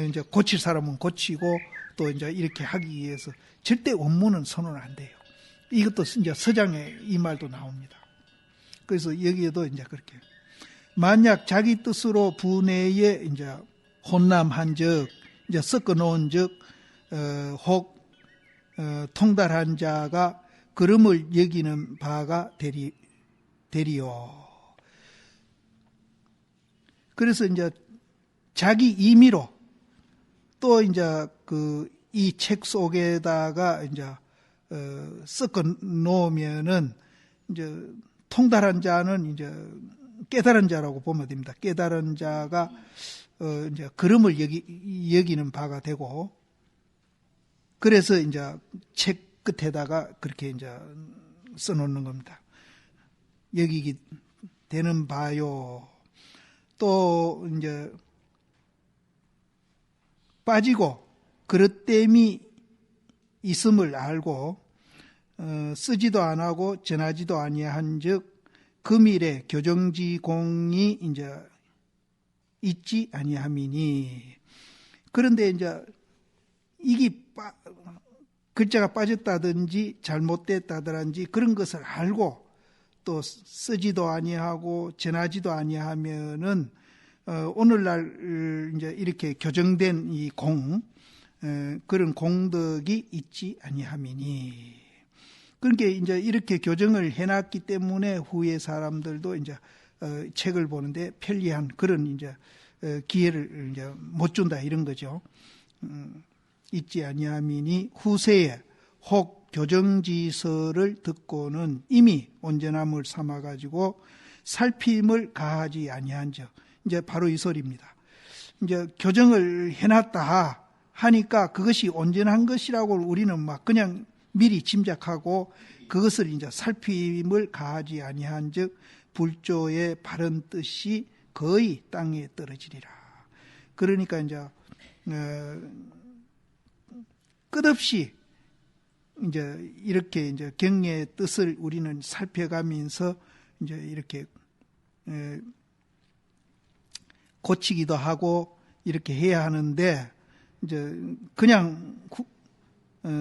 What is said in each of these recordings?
이제 고칠 사람은 고치고 또 이제 이렇게 하기 위해서 절대 원문은 선언 안 돼요. 이것도 이제 서장에 이 말도 나옵니다. 그래서 여기에도 이제 그렇게 만약 자기 뜻으로 분해에 이제 혼남한 적, 이제 섞어 놓은 적, 혹 통달한 자가 그름을 여기는 바가 되리요. 그래서 이제 자기 임의로 또 이제 이 책 속에다가 이제 섞어 놓으면은 이제 통달한 자는 이제 깨달은 자라고 보면 됩니다. 깨달은 자가 이제 그름을 여기는 바가 되고, 그래서 이제 책 끝에다가 그렇게 이제 써놓는 겁니다. 여기기 되는 바요. 또 이제 빠지고 그릇됨이 있음을 알고 쓰지도 안 하고 전하지도 아니한즉 금일에 교정지공이 이제 있지 아니함이니. 그런데 이제 이게 글자가 빠졌다든지 잘못됐다든지 그런 것을 알고 또 쓰지도 아니하고 전하지도 아니하면은 오늘날 이제 이렇게 교정된 이 그런 공덕이 있지 아니함이니. 그러니까 이제 이렇게 교정을 해놨기 때문에 후에 사람들도 이제 책을 보는데 편리한 그런 이제 기회를 이제 못 준다 이런 거죠. 있지 아니함이니 후세에 혹 교정지서를 듣고는 이미 온전함을 삼아가지고 살핌을 가하지 아니한즉, 이제 바로 이 소리입니다. 이제 교정을 해놨다 하니까 그것이 온전한 것이라고 우리는 막 그냥 미리 짐작하고 그것을 이제 살핌을 가하지 아니한즉 불조의 바른 뜻이 거의 땅에 떨어지리라. 그러니까 이제 끝없이 이제 이렇게 이제 경례의 뜻을 우리는 살펴가면서 이제 이렇게 고치기도 하고 이렇게 해야 하는데, 이제 그냥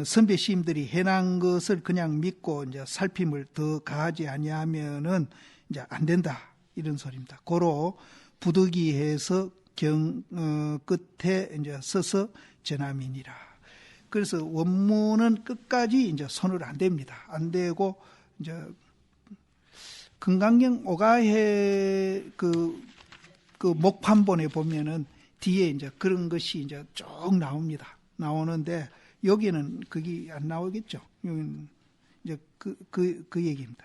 선배 시임들이 해난 것을 그냥 믿고 이제 살핌을 더 가하지 아니하면은 이제 안 된다 이런 소리입니다. 고로 부득이해서 끝에 이제 서서 전함이니라. 그래서 원문은 끝까지 이제 손을 안 댑니다. 안 대고 이제 금강경 오가해 그 목판본에 보면은 뒤에 이제 그런 것이 이제 쭉 나옵니다. 나오는데 여기는 그게 안 나오겠죠. 여기는 이제 그 얘기입니다.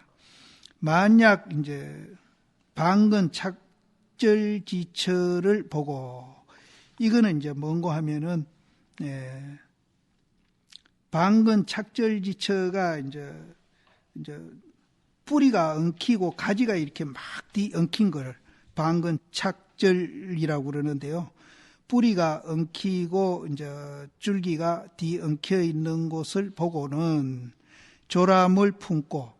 만약 이제 방근 착절지처를 보고, 이거는 이제 뭔고 하면은 방근 착절지처가 이제 뿌리가 엉키고 가지가 이렇게 막 엉킨 거를 방근 착절이라고 그러는데요. 뿌리가 엉키고 이제 줄기가 엉켜 있는 곳을 보고는 조람을 품고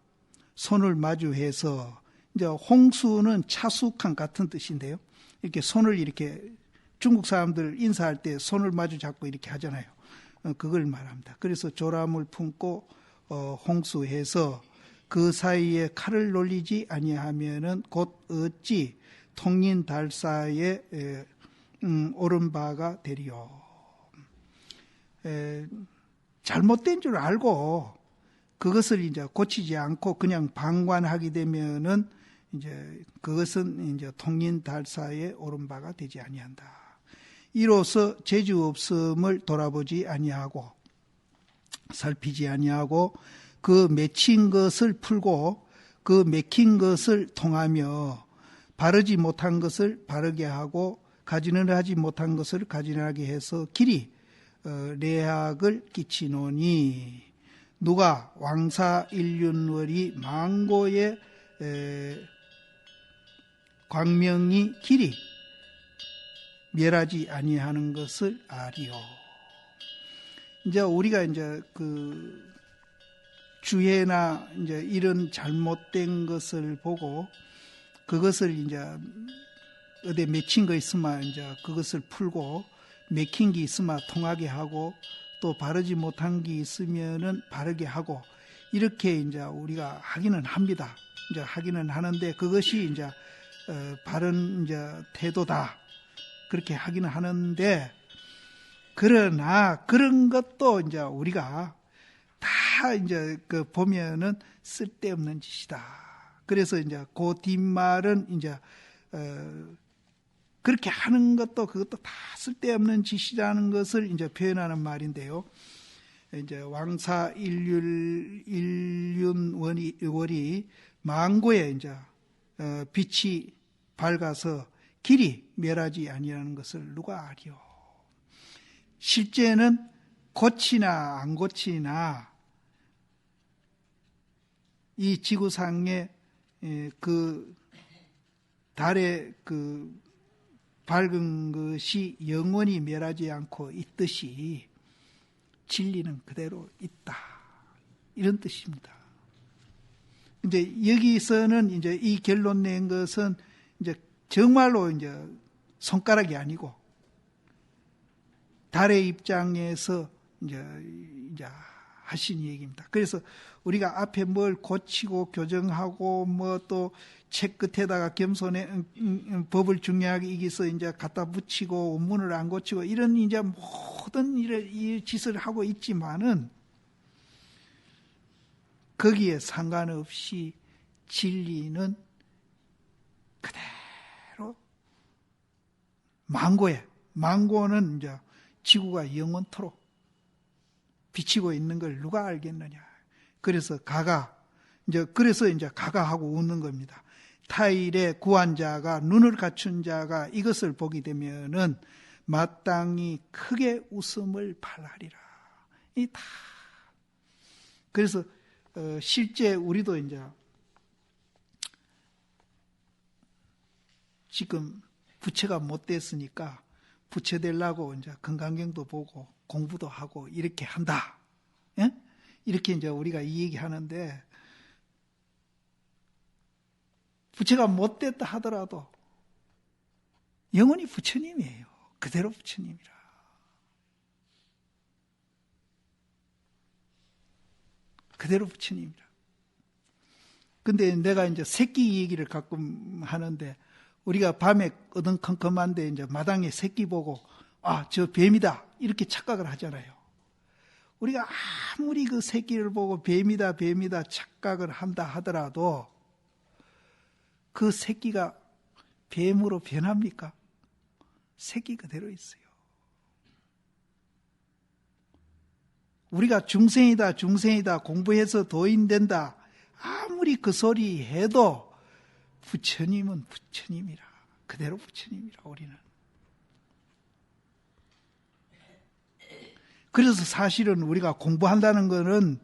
손을 마주해서, 이제 홍수는 차숙함 같은 뜻인데요. 이렇게 손을 이렇게 중국 사람들 인사할 때 손을 마주 잡고 이렇게 하잖아요. 그걸 말합니다. 그래서 조람을 품고 홍수해서 그 사이에 칼을 놀리지 아니하면은 곧 어찌 통인달사에 옳은 바가 되리요. 잘못된 줄 알고 그것을 이제 고치지 않고 그냥 방관하게 되면은 이제 그것은 이제 통인달사에 옳은 바가 되지 아니한다. 이로써 재주 없음을 돌아보지 아니하고 살피지 아니하고 그 맺힌 것을 풀고 그 맥힌 것을 통하며 바르지 못한 것을 바르게 하고 가지런하지 못한 것을 가지런하게 해서 길이 레학을 끼치노니, 누가 왕사일륜월이 망고의 광명이 길이 멸하지 아니하는 것을 아리요. 이제 우리가 이제 주해나 이제 이런 잘못된 것을 보고 그것을 이제 어디 맺힌 거 있으면 이제 그것을 풀고 맥힌 게 있으면 통하게 하고 또 바르지 못한 게 있으면은 바르게 하고 이렇게 이제 우리가 하기는 합니다. 이제 하기는 하는데 그것이 이제 바른 이제 태도다. 그렇게 하기는 하는데 그러나 그런 것도 이제 우리가 다 이제 그 보면은 쓸데없는 짓이다. 그래서 이제 그 뒷말은 이제 그렇게 하는 것도 그것도 다 쓸데없는 짓이라는 것을 이제 표현하는 말인데요. 이제 왕사 일륜월이 망고에 이제 빛이 밝아서 길이 멸하지 아니하는 것을 누가 아리요. 실제는 고치나 안 고치나 이 지구상에 그 달의 그 밝은 것이 영원히 멸하지 않고 있듯이 진리는 그대로 있다. 이런 뜻입니다. 이제 여기서는 이제 이 결론 낸 것은 이제 정말로 이제 손가락이 아니고 달의 입장에서 이제 하신 얘기입니다. 그래서 우리가 앞에 뭘 고치고 교정하고 뭐 또 책 끝에다가 겸손해 법을 중요하게 이기서 이제 갖다 붙이고 원문을 안 고치고 이런 이제 모든 이 짓을 하고 있지만은 거기에 상관없이 진리는 그대로 망고는 이제 지구가 영원토록 비치고 있는 걸 누가 알겠느냐. 그래서 그래서 이제 가가하고 웃는 겁니다. 타일에 구한 자가 눈을 갖춘 자가 이것을 보게 되면은 마땅히 크게 웃음을 발하리라. 이 다. 그래서 실제 우리도 이제 지금 부처가 못 됐으니까 부처 되려고 이제 건강경도 보고 공부도 하고 이렇게 한다. 예? 이렇게 이제 우리가 이 얘기 하는데 부처가 못 됐다 하더라도 영원히 부처님이에요. 그대로 부처님이라. 그대로 부처님이라. 근데 내가 이제 새끼 얘기를 가끔 하는데 우리가 밤에 어dun컴컴한데 이제 마당에 새끼 보고 저 뱀이다 이렇게 착각을 하잖아요. 우리가 아무리 그 새끼를 보고 뱀이다 착각을 한다 하더라도 그 새끼가 뱀으로 변합니까? 새끼 그대로 있어요. 우리가 중생이다 공부해서 도인된다 아무리 그 소리 해도 부처님은 부처님이라. 그대로 부처님이라 우리는. 그래서 사실은 우리가 공부한다는 것은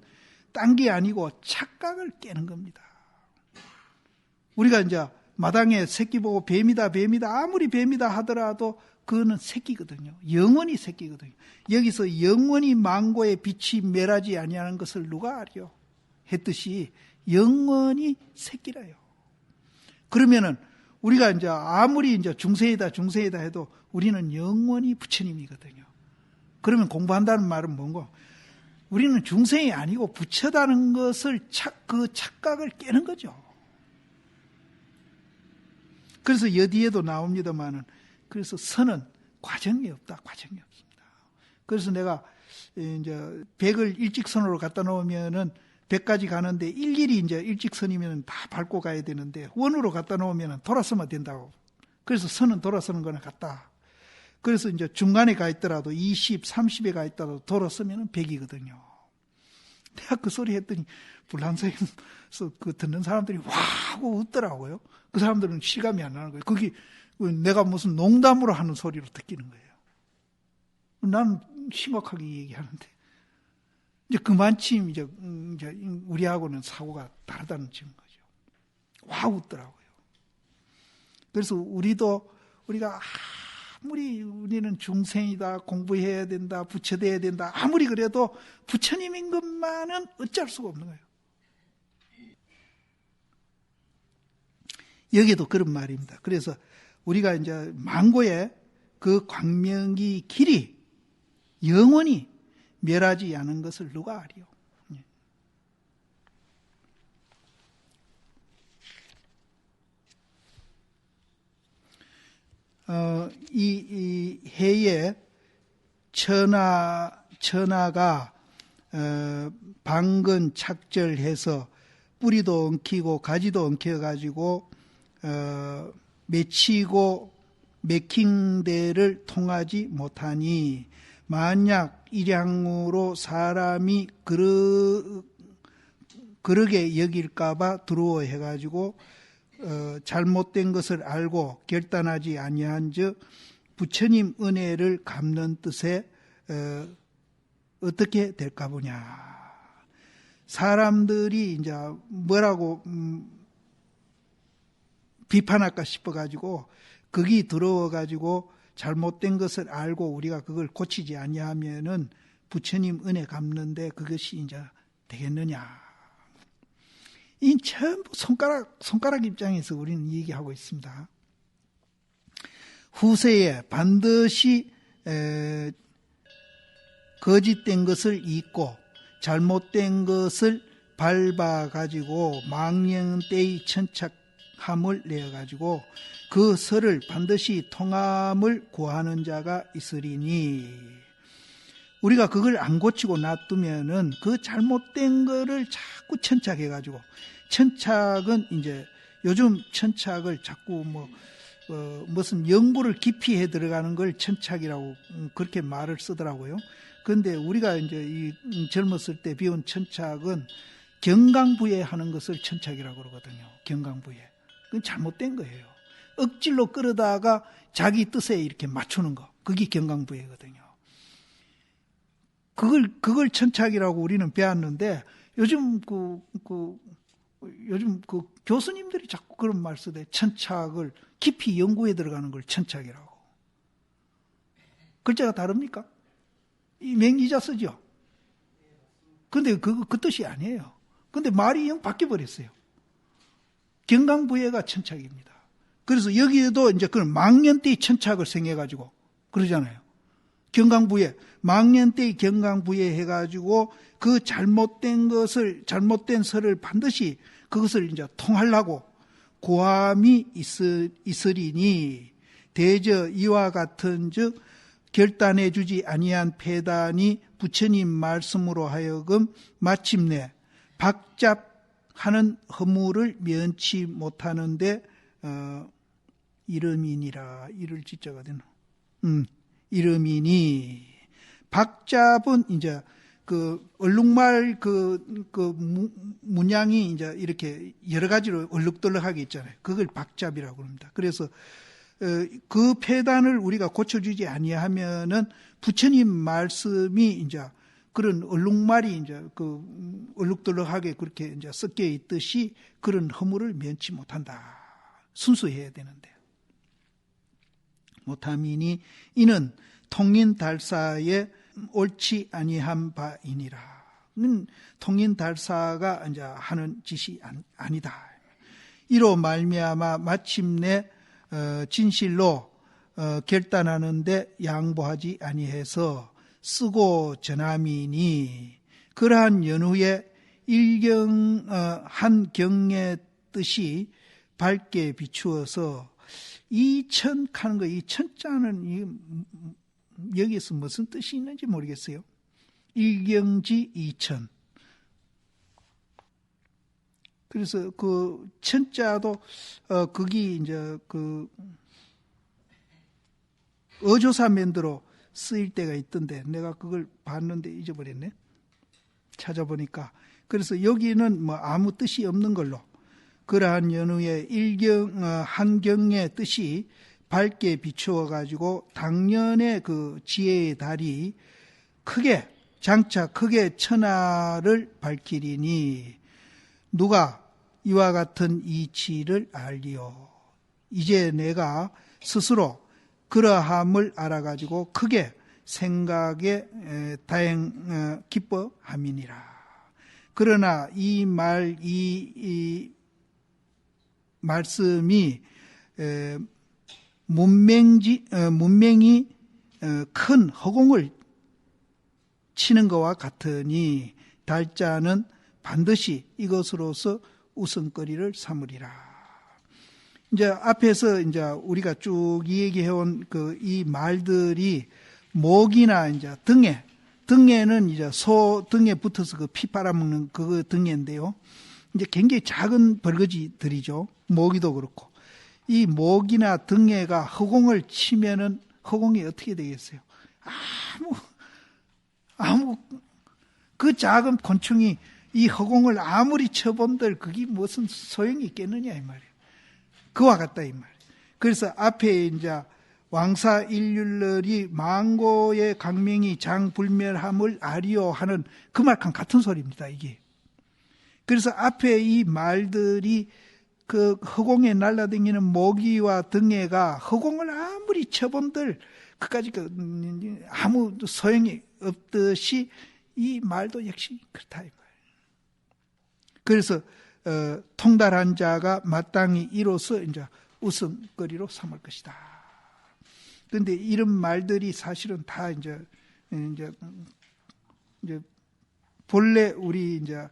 딴 게 아니고 착각을 깨는 겁니다. 우리가 이제 마당에 새끼 보고 뱀이다 아무리 뱀이다 하더라도 그거는 새끼거든요. 영원히 새끼거든요. 여기서 영원히 망고의 빛이 멸하지 아니하는 것을 누가 알요? 했듯이 영원히 새끼라요. 그러면은 우리가 이제 아무리 이제 중생이다 해도 우리는 영원히 부처님이거든요. 그러면 공부한다는 말은 뭔고? 우리는 중생이 아니고 부처다는 것을 그 착각을 깨는 거죠. 그래서 여기에도 나옵니다만은 그래서 선은 과정이 없습니다. 그래서 내가 이제 100을 일직선으로 갖다 놓으면은 100까지 가는데 일일이 이제 일직선이면 다 밟고 가야 되는데 원으로 갖다 놓으면 돌아서면 된다고. 그래서 선은 돌아서는 거나 같다. 그래서 이제 중간에 가 있더라도 20, 30에 가 있더라도 돌아서면 100이거든요. 내가 그 소리 했더니 불란서에서 그 듣는 사람들이 와 하고 웃더라고요. 그 사람들은 실감이 안 나는 거예요. 그게 내가 무슨 농담으로 하는 소리로 듣기는 거예요. 나는 심각하게 얘기하는데. 이제 그만큼 이제 우리하고는 사고가 다르다는 증 거죠. 와 웃더라고요. 그래서 우리가 아무리 우리는 중생이다, 공부해야 된다, 부처돼야 된다, 아무리 그래도 부처님인 것만은 어쩔 수가 없는 거예요. 여기도 그런 말입니다. 그래서 우리가 이제 망고에 그 광명이 길이 영원히 멸하지 않은 것을 누가 아리요. 이 해에 천하가 방근 착절해서 뿌리도 엉키고 가지도 엉켜가지고 맺히고 맥힌 통하지 못하니 만약 일양으로 사람이 그러게 여길까봐 두려워해가지고 잘못된 것을 알고 결단하지 아니한즉 부처님 은혜를 갚는 뜻에 어떻게 될까 보냐. 사람들이 이제 뭐라고 비판할까 싶어가지고 거기 들어와가지고 잘못된 것을 알고 우리가 그걸 고치지 아니하면은 부처님 은혜 갚는데 그것이 이제 되겠느냐. 이 전부 손가락 입장에서 우리는 얘기하고 있습니다. 후세에 반드시 거짓된 것을 잊고 잘못된 것을 밟아가지고 망령때의 천착함을 내어가지고 그 설을 반드시 통함을 구하는 자가 있으리니 우리가 그걸 안 고치고 놔두면은 그 잘못된 거를 자꾸 천착해가지고 천착은 이제 요즘 천착을 자꾸 무슨 연구를 깊이 해 들어가는 걸 천착이라고 그렇게 말을 쓰더라고요. 그런데 우리가 이제 이 젊었을 때 배운 천착은 경강부에 하는 것을 천착이라고 그러거든요. 경강부에. 그건 잘못된 거예요. 억지로 끌어다가 자기 뜻에 이렇게 맞추는 거. 그게 경강부회거든요. 그걸 천착이라고 우리는 배웠는데 요즘 요즘 교수님들이 자꾸 그런 말 쓰대. 천착을 깊이 연구해 들어가는 걸 천착이라고. 글자가 다릅니까? 이 맹기자 쓰죠? 근데 그 뜻이 아니에요. 근데 말이 영 바뀌어버렸어요. 경강부회가 천착입니다. 그래서 여기에도 이제 그런 망년때의 천착을 생해가지고 그러잖아요. 경강부회, 망년때의 경강부회 해가지고 그 잘못된 설을 반드시 그것을 이제 통하려고 고함이 있으리니 대저 이와 같은 즉 결단해 주지 아니한 폐단이 부처님 말씀으로 하여금 마침내 박잡하는 허물을 면치 못하는데 이름이니라. 이를 지자가 되나? 이름이니 박잡은 이제 그 얼룩말 문양이 이제 이렇게 여러 가지로 얼룩덜룩하게 있잖아요. 그걸 박잡이라고 합니다. 그래서 그 폐단을 우리가 고쳐주지 아니하면은 부처님 말씀이 이제 그런 얼룩말이 이제 그 얼룩덜룩하게 그렇게 이제 섞여 있듯이 그런 허물을 면치 못한다. 순수해야 되는데 못함이니 이는 통인달사의 옳지 아니한 바이니라. 통인달사가 이제 하는 짓이 아니다. 이로 말미암아 마침내 진실로 결단하는데 양보하지 아니해서 쓰고 전함이니 그러한 연후에 한 경의 뜻이 밝게 비추어서 이천하는 거, 이 천자는 여기서 무슨 뜻이 있는지 모르겠어요. 일경지 이천. 그래서 그 천자도 거기 이제 그 어조사면도로 쓰일 때가 있던데 내가 그걸 봤는데 잊어버렸네. 찾아보니까 그래서 여기는 뭐 아무 뜻이 없는 걸로 그러한 연후에 한경의 뜻이 밝게 비추어 가지고 당년의 그 지혜의 달이 장차 크게 천하를 밝히리니 누가 이와 같은 이치를 알리요. 이제 내가 스스로 그러함을 알아가지고 크게 생각에 기뻐함이니라. 그러나 이 말씀이 문명이 큰 허공을 치는 것과 같으니 달자는 반드시 이것으로서 웃음거리를 삼으리라. 이제 앞에서 이제 우리가 쭉 얘기해온 이 말들이 목이나 이제 등에는 이제 소 등에 붙어서 그 피 빨아먹는 그 등에인데요. 이제 굉장히 작은 벌거지들이죠. 모기도 그렇고. 이 목이나 등에가 허공을 치면은 허공이 어떻게 되겠어요? 아무 그 작은 곤충이 이 허공을 아무리 쳐본들 그게 무슨 소용이 있겠느냐 이 말이에요. 그와 같다 이 말이에요. 그래서 앞에 이제 왕사 일률러리 망고의 강명이 장불멸함을 아리오 하는 그 말과 같은 소리입니다 이게. 그래서 앞에 이 말들이 그 허공에 날아다니는 모기와 등에가 허공을 아무리 쳐본들 그까지 아무 소용이 없듯이 이 말도 역시 그렇다 이 말이에요. 그래서 통달한 자가 마땅히 이로써 이제 웃음거리로 삼을 것이다. 그런데 이런 말들이 사실은 다 이제 본래 우리 이제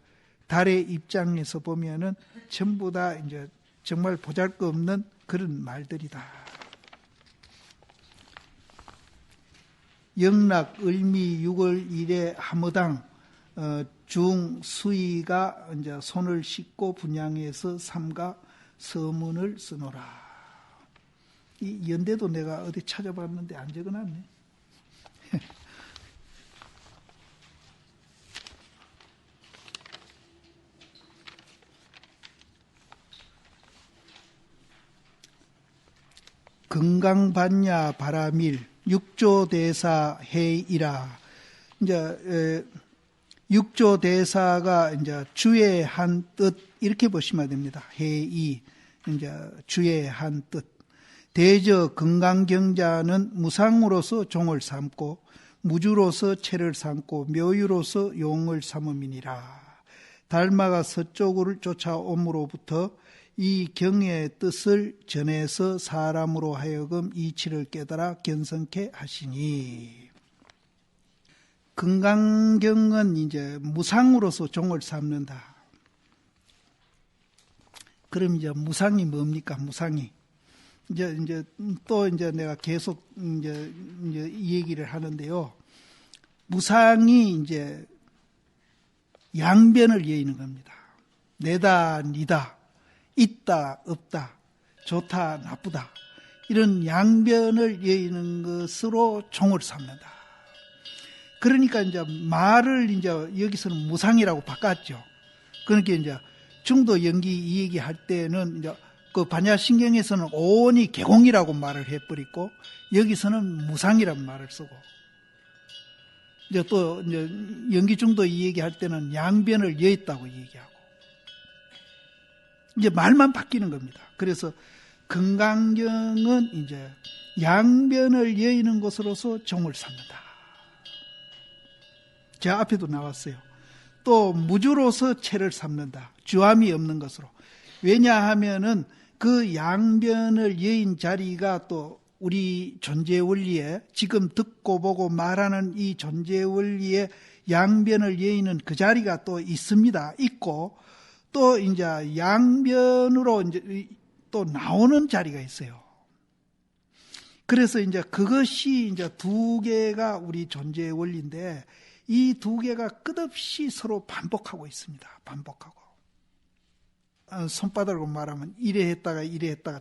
달의 입장에서 보면은 전부 다 이제 정말 보잘것없는 그런 말들이다. 영락, 을미, 6월 1에 하무당, 중, 수의가 이제 손을 씻고 분양해서 삼가 서문을 쓰노라. 이 연대도 내가 어디 찾아봤는데 안 적어놨네. 건강반야 바라밀 육조대사 해이라. 이제 육조대사가 이제 주의 한 뜻 이렇게 보시면 됩니다. 해이 이제 주의 한 뜻. 대저 건강경자는 무상으로서 종을 삼고 무주로서 채를 삼고 묘유로서 용을 삼음이니라. 달마가 서쪽을 쫓아옴으로부터 이 경의 뜻을 전해서 사람으로 하여금 이치를 깨달아 견성케 하시니. 건강경은 이제 무상으로서 종을 삼는다. 그럼 이제 무상이 뭡니까? 무상이. 이제 또 이제 내가 계속 이제 이 얘기를 하는데요. 무상이 이제 양변을 여의는 겁니다. 내다, 니다. 있다, 없다, 좋다, 나쁘다. 이런 양변을 여의는 것으로 종을 삼는다. 그러니까 이제 말을 이제 여기서는 무상이라고 바꿨죠. 그러니까 이제 중도 연기 이 얘기할 때는 이제 그 반야신경에서는 오온이 개공이라고 말을 해버리고 여기서는 무상이라는 말을 쓰고 이제 또 이제 연기 중도 이 얘기할 때는 양변을 여의다고 얘기하고 이제 말만 바뀌는 겁니다. 그래서 건강경은 이제 양변을 여의는 것으로서 종을 삼는다. 제 앞에도 나왔어요. 또 무주로서 채를 삼는다. 주함이 없는 것으로. 왜냐하면은 그 양변을 여인 자리가 또 우리 존재 원리에 지금 듣고 보고 말하는 이 존재 원리에 양변을 여의는 그 자리가 또 있습니다. 있고 또 이제 양변으로 이제 또 나오는 자리가 있어요. 그래서 이제 그것이 이제 두 개가 우리 존재의 원리인데 이 두 개가 끝없이 서로 반복하고 있습니다. 반복하고. 손바닥으로 말하면 이래 했다가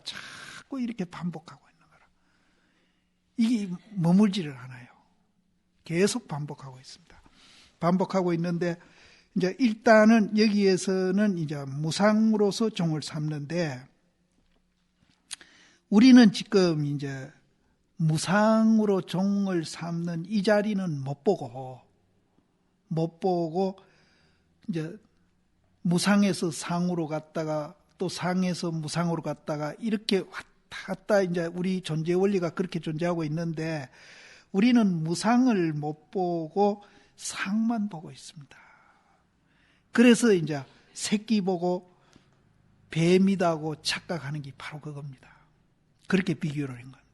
자꾸 이렇게 반복하고 있는 거라. 이게 머물지를 않아요. 계속 반복하고 있습니다. 반복하고 있는데 이제 일단은 여기에서는 이제 무상으로서 종을 삼는데 우리는 지금 이제 무상으로 종을 삼는 이 자리는 못 보고 이제 무상에서 상으로 갔다가 또 상에서 무상으로 갔다가 이렇게 왔다 갔다 이제 우리 존재 원리가 그렇게 존재하고 있는데 우리는 무상을 못 보고 상만 보고 있습니다. 그래서 이제 새끼 보고 뱀이다고 착각하는 게 바로 그겁니다. 그렇게 비교를 한 겁니다.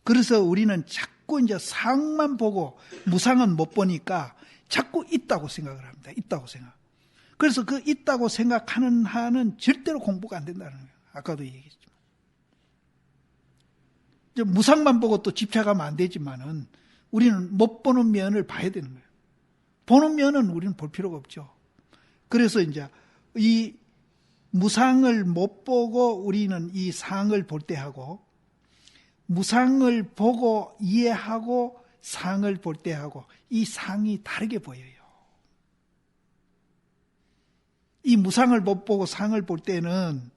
그래서 우리는 자꾸 이제 상만 보고 무상은 못 보니까 자꾸 있다고 생각을 합니다. 있다고 생각. 그래서 그 있다고 생각하는 한은 절대로 공부가 안 된다는 거예요. 아까도 얘기했지만. 무상만 보고 또 집착하면 안 되지만은 우리는 못 보는 면을 봐야 되는 거예요. 보는 면은 우리는 볼 필요가 없죠. 그래서 이제 이 무상을 못 보고 우리는 이 상을 볼 때 하고, 무상을 보고 이해하고 상을 볼 때 하고, 이 상이 다르게 보여요. 이 무상을 못 보고 상을 볼 때는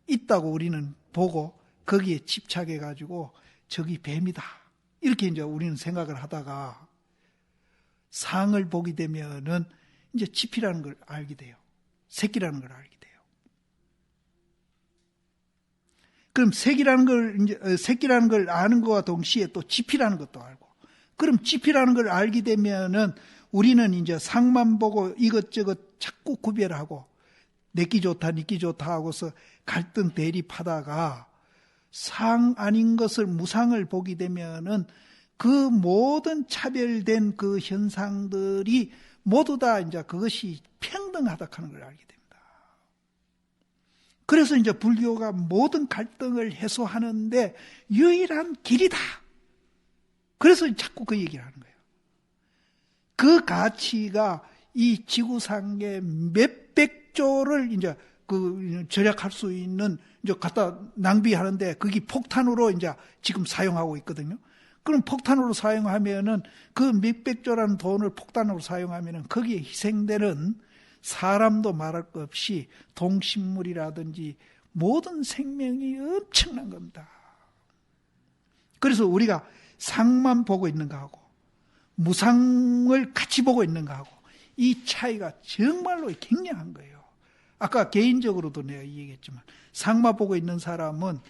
있다고 우리는 보고 거기에 집착해가지고 저기 뱀이다, 이렇게 이제 우리는 생각을 하다가 상을 보게 되면은 이제 짚이라는 걸 알게 돼요. 새끼라는 걸 알게 돼요. 그럼 새끼라는 걸 아는 것과 동시에 또 짚이라는 것도 알고, 그럼 짚이라는 걸 알게 되면은 우리는 이제 상만 보고 이것저것 자꾸 구별하고 내끼 좋다, 니끼 좋다 하고서 갈등 대립하다가 상 아닌 것을 무상을 보게 되면은 그 모든 차별된 그 현상들이 모두 다 이제 그것이 평등하다 하는 걸 알게 됩니다. 그래서 이제 불교가 모든 갈등을 해소하는데 유일한 길이다. 그래서 자꾸 그 얘기를 하는 거예요. 그 가치가 이 지구상의 몇백 조를 이제 그 절약할 수 있는, 이제 갖다 낭비하는데 그게 폭탄으로 이제 지금 사용하고 있거든요. 그럼 폭탄으로 사용하면은 그 몇백 조라는 돈을 폭탄으로 사용하면은 거기에 희생되는 사람도 말할 것 없이 동식물이라든지 모든 생명이 엄청난 겁니다. 그래서 우리가 상만 보고 있는 거하고 무상을 같이 보고 있는 거하고 이 차이가 정말로 굉장한 거예요. 아까 개인적으로도 내가 얘기했지만 상만 보고 있는 사람은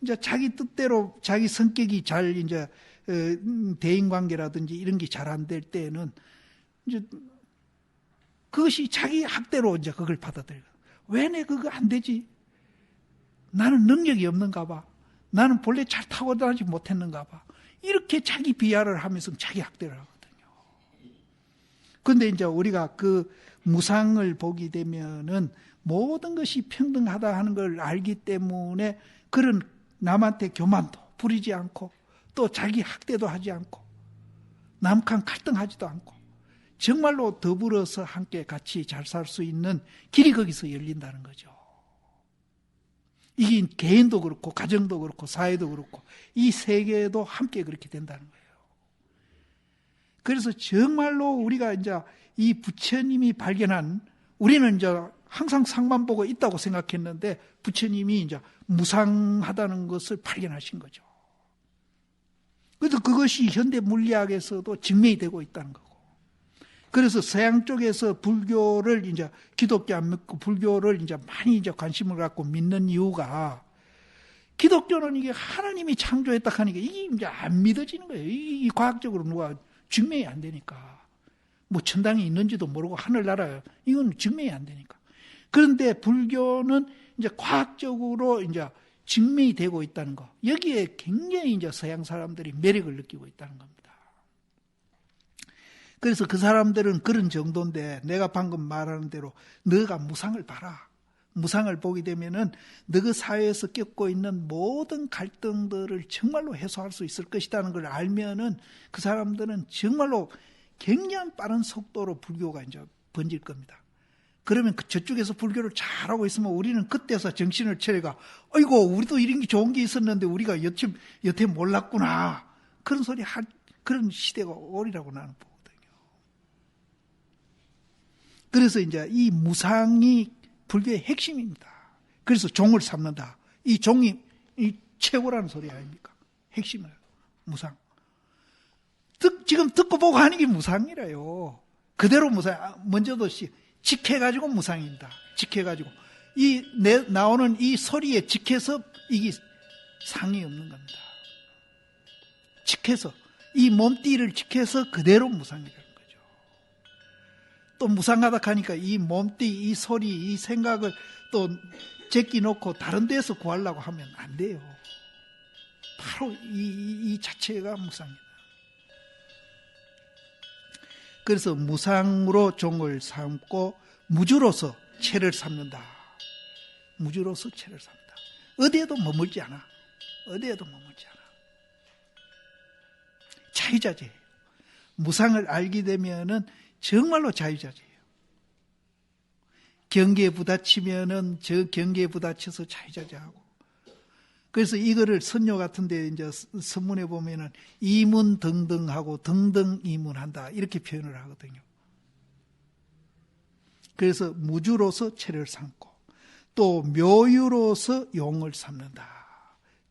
이제 자기 뜻대로 자기 성격이 잘 이제 대인관계라든지 이런 게 잘 안 될 때는 이제 그것이 자기 학대로 이제 그걸 받아들여요. 왜 내 그거 안 되지? 나는 능력이 없는가 봐. 나는 본래 잘 타고다니지 못했는가 봐. 이렇게 자기 비하를 하면서 자기 학대를 하거든요. 그런데 이제 우리가 그 무상을 보게 되면은 모든 것이 평등하다 하는 걸 알기 때문에 그런 남한테 교만도 부리지 않고 또 자기 학대도 하지 않고 남간 갈등하지도 않고 정말로 더불어서 함께 같이 잘 살 수 있는 길이 거기서 열린다는 거죠. 이게 개인도 그렇고 가정도 그렇고 사회도 그렇고 이 세계도 함께 그렇게 된다는 거예요. 그래서 정말로 우리가 이제 이 부처님이 발견한, 우리는 이제 항상 상만 보고 있다고 생각했는데 부처님이 이제 무상하다는 것을 발견하신 거죠. 그래서 그것이 현대 물리학에서도 증명이 되고 있다는 거고. 그래서 서양 쪽에서 불교를 이제 기독교 안 믿고 불교를 이제 많이 이제 관심을 갖고 믿는 이유가, 기독교는 이게 하나님이 창조했다 하니까 이게 이제 안 믿어지는 거예요. 이 과학적으로 누가 증명이 안 되니까. 뭐 천당이 있는지도 모르고 하늘나라, 이건 증명이 안 되니까. 그런데 불교는 이제 과학적으로 이제 증명이 되고 있다는 거. 여기에 굉장히 이제 서양 사람들이 매력을 느끼고 있다는 겁니다. 그래서 그 사람들은 그런 정도인데 내가 방금 말하는 대로 너가 무상을 봐라. 무상을 보게 되면은 너그 사회에서 겪고 있는 모든 갈등들을 정말로 해소할 수 있을 것이라는 걸 알면은 그 사람들은 정말로 굉장히 빠른 속도로 불교가 이제 번질 겁니다. 그러면 저쪽에서 불교를 잘하고 있으면 우리는 그때서 정신을 차려가, 아이고 우리도 이런 게 좋은 게 있었는데 우리가 여태 몰랐구나. 그런 소리 할 그런 시대가 오리라고 나는 보거든요. 그래서 이제 이 무상이 불교의 핵심입니다. 그래서 종을 삼는다. 이 종이 이 최고라는 소리 아닙니까? 핵심이에요. 무상. 지금 듣고 보고 하는 게 무상이래요. 그대로 무상. 먼저도 직해가지고 무상입니다. 직해가지고 나오는 이 소리에 직해서 이게 상이 없는 겁니다. 직해서 이 몸띠를 직해서 그대로 무상이라는 거죠. 또 무상하다 하니까 이 몸띠, 이 소리, 이 생각을 또 제끼 놓고 다른 데서 구하려고 하면 안 돼요. 바로 이 자체가 무상이다. 그래서 무상으로 종을 삼고 무주로서 체를 삼는다. 무주로서 체를 삼는다. 어디에도 머물지 않아. 어디에도 머물지 않아. 자유자재예요. 무상을 알게 되면은 정말로 자유자재예요. 경계에 부딪히면은 저 경계에 부딪혀서 자유자재하고. 그래서 이거를 선녀 같은데 이제 선문에 보면은 이문등등하고 등등이문한다 이렇게 표현을 하거든요. 그래서 무주로서 체를 삼고 또 묘유로서 용을 삼는다.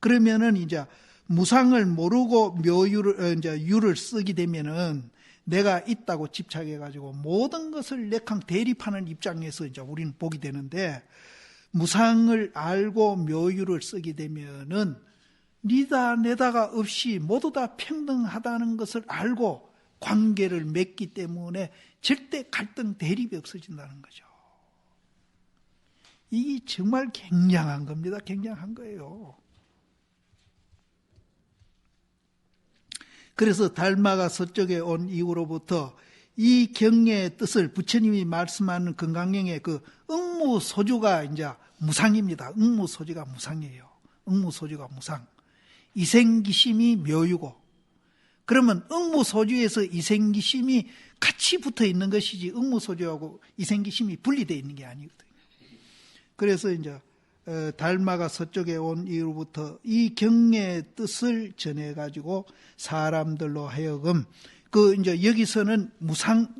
그러면은 이제 무상을 모르고 묘유를 이제 유를 쓰게 되면은 내가 있다고 집착해가지고 모든 것을 내캉 대립하는 입장에서 이제 우리는 보게 되는데. 무상을 알고 묘유를 쓰게 되면은 니다 내다가 없이 모두 다 평등하다는 것을 알고 관계를 맺기 때문에 절대 갈등 대립이 없어진다는 거죠. 이게 정말 굉장한 겁니다. 굉장한 거예요. 그래서 달마가 서쪽에 온 이후로부터 이 경의 뜻을 부처님이 말씀하는 건강경의 그 응무소주가 이제 무상입니다. 응무소주가 무상이에요. 응무소주가 무상. 이생기심이 묘유고. 그러면 응무소주에서 이생기심이 같이 붙어 있는 것이지 응무소주하고 이생기심이 분리되어 있는 게 아니거든요. 그래서 이제 달마가 서쪽에 온 이후로부터 이 경의 뜻을 전해가지고 사람들로 하여금 이제 여기서는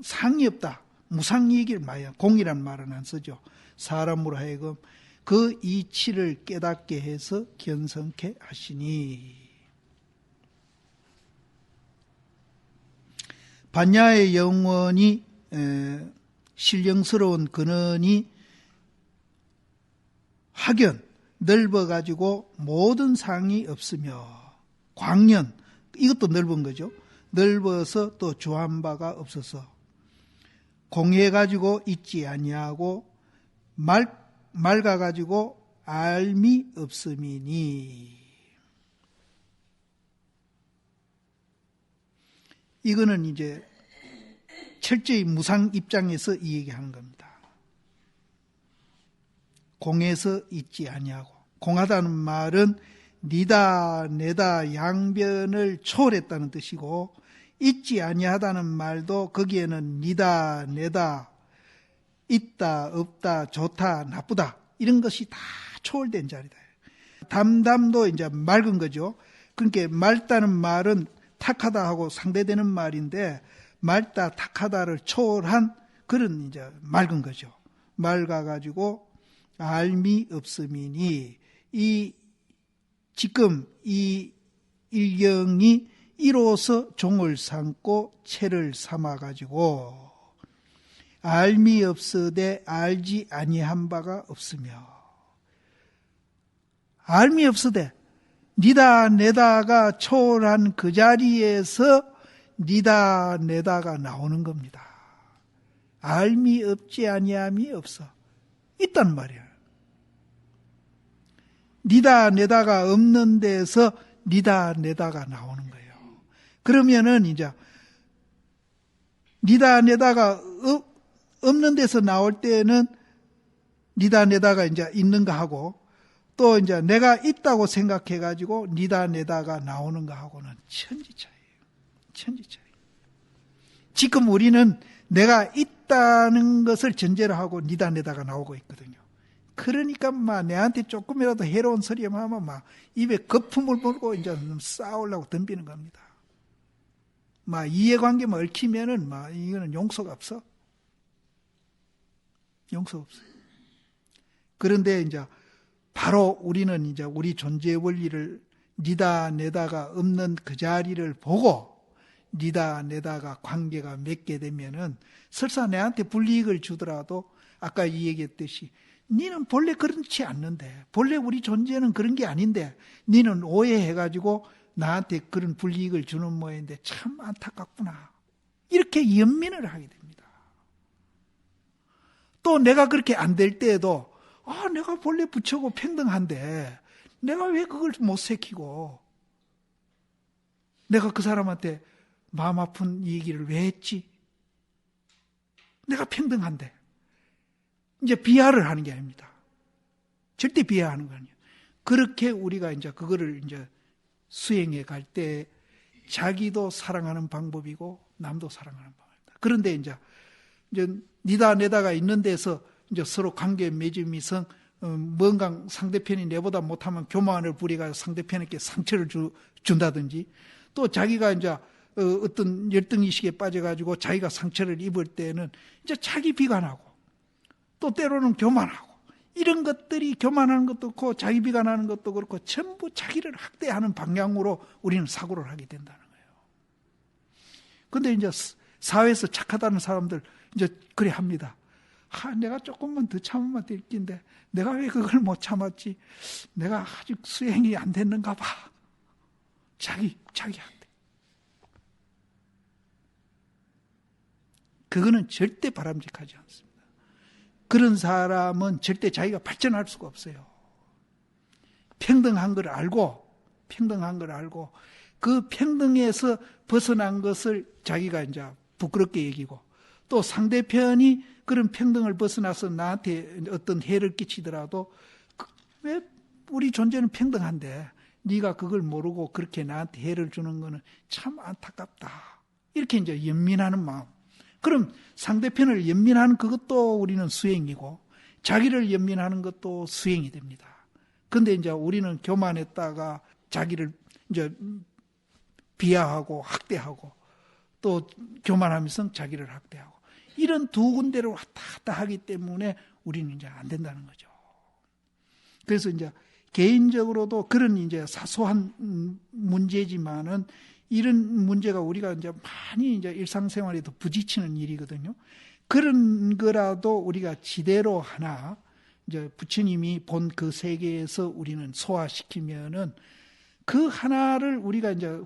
상이 없다. 무상 얘기를 많이 해요. 공이란 말은 안 쓰죠. 사람으로 하여금 그 이치를 깨닫게 해서 견성케 하시니. 반야의 영원이 신령스러운 근원이 학연, 넓어가지고 모든 상이 없으며 광연, 이것도 넓은 거죠. 넓어서 또 조한 바가 없어서 공해가지고 있지 아니하고 맑아가지고 알미 없음이니. 이거는 이제 철저히 무상 입장에서 이 얘기하는 겁니다. 공해서 있지 아니하고. 공하다는 말은 니다 내다 양변을 초월했다는 뜻이고, 있지 아니하다는 말도 거기에는 니다 내다 있다 없다 좋다 나쁘다 이런 것이 다 초월된 자리다. 담담도 이제 맑은 거죠. 그러니까 맑다는 말은 탁하다 하고 상대되는 말인데, 맑다 탁하다를 초월한 그런 이제 맑은 거죠. 맑아가지고 알미 없음이니. 지금 이 일경이 이로서 종을 삼고 체를 삼아가지고 알미 없으되 알지 아니한 바가 없으며. 알미 없으되 니다 내다가 초월한 그 자리에서 니다 내다가 나오는 겁니다. 알미 없지 아니함이 없어. 있단 말이야. 니다 내다가 없는 데서 니다 내다가 나오는 거예요. 그러면은 이제 니다 내다가 없는 데서 나올 때는 니다 내다가 이제 있는가 하고, 또 이제 내가 있다고 생각해 가지고 니다 내다가 나오는 거 하고는 천지 차이예요. 천지 차이. 지금 우리는 내가 있다는 것을 전제로 하고 니다 내다가 나오고 있거든요. 그러니까 막 내한테 조금이라도 해로운 소리 하면 막 입에 거품을 물고 이제 싸우려고 덤비는 겁니다. 막 이해관계만 얽히면은 막 이거는 용서가 없어. 용서 없어요. 그런데 이제 바로 우리는 이제 우리 존재 원리를 니다 내다가 없는 그 자리를 보고 니다 내다가 관계가 맺게 되면은 설사 내한테 불이익을 주더라도 아까 이 얘기했듯이 니는 본래 그렇지 않는데, 본래 우리 존재는 그런 게 아닌데 니는 오해해가지고 나한테 그런 불이익을 주는 모양인데 참 안타깝구나. 이렇게 연민을 하게 됩니다. 또 내가 그렇게 안 될 때에도 내가 본래 부처고 평등한데 내가 왜 그걸 못 새기고 내가 그 사람한테 마음 아픈 얘기를 왜 했지? 내가 평등한데. 이제 비하를 하는 게 아닙니다. 절대 비하하는 거 아니에요. 그렇게 우리가 이제 그거를 이제 수행해 갈 때 자기도 사랑하는 방법이고 남도 사랑하는 방법입니다. 그런데 이제 니다 내다가 있는 데서 이제 서로 관계 맺음이 뭔가 상대편이 내보다 못하면 교만을 부리가 상대편에게 상처를 준다든지, 또 자기가 이제 어떤 열등의식에 빠져가지고 자기가 상처를 입을 때는 이제 자기 비관하고, 또 때로는 교만하고, 이런 것들이 교만하는 것도 그렇고 자기 비관하는 것도 그렇고 전부 자기를 학대하는 방향으로 우리는 사고를 하게 된다는 거예요. 근데 이제 사회에서 착하다는 사람들 이제 그래 합니다. 내가 조금만 더 참으면 될 텐데 내가 왜 그걸 못 참았지? 내가 아직 수행이 안 됐는가 봐. 자기 학대. 그거는 절대 바람직하지 않습니다. 그런 사람은 절대 자기가 발전할 수가 없어요. 평등한 걸 알고 그 평등에서 벗어난 것을 자기가 이제 부끄럽게 여기고, 또 상대편이 그런 평등을 벗어나서 나한테 어떤 해를 끼치더라도 왜 우리 존재는 평등한데 네가 그걸 모르고 그렇게 나한테 해를 주는 거는 참 안타깝다. 이렇게 이제 연민하는 마음. 그럼 상대편을 연민하는 그것도 우리는 수행이고 자기를 연민하는 것도 수행이 됩니다. 그런데 이제 우리는 교만했다가 자기를 이제 비하하고 학대하고, 또 교만하면서 자기를 학대하고, 이런 두 군데를 왔다 갔다 하기 때문에 우리는 이제 안 된다는 거죠. 그래서 이제 개인적으로도 그런 이제 사소한 문제지만은 이런 문제가 우리가 이제 많이 이제 일상생활에도 부딪히는 일이거든요. 그런 거라도 우리가 지대로 하나 이제 부처님이 본 그 세계에서 우리는 소화시키면은 그 하나를 우리가 이제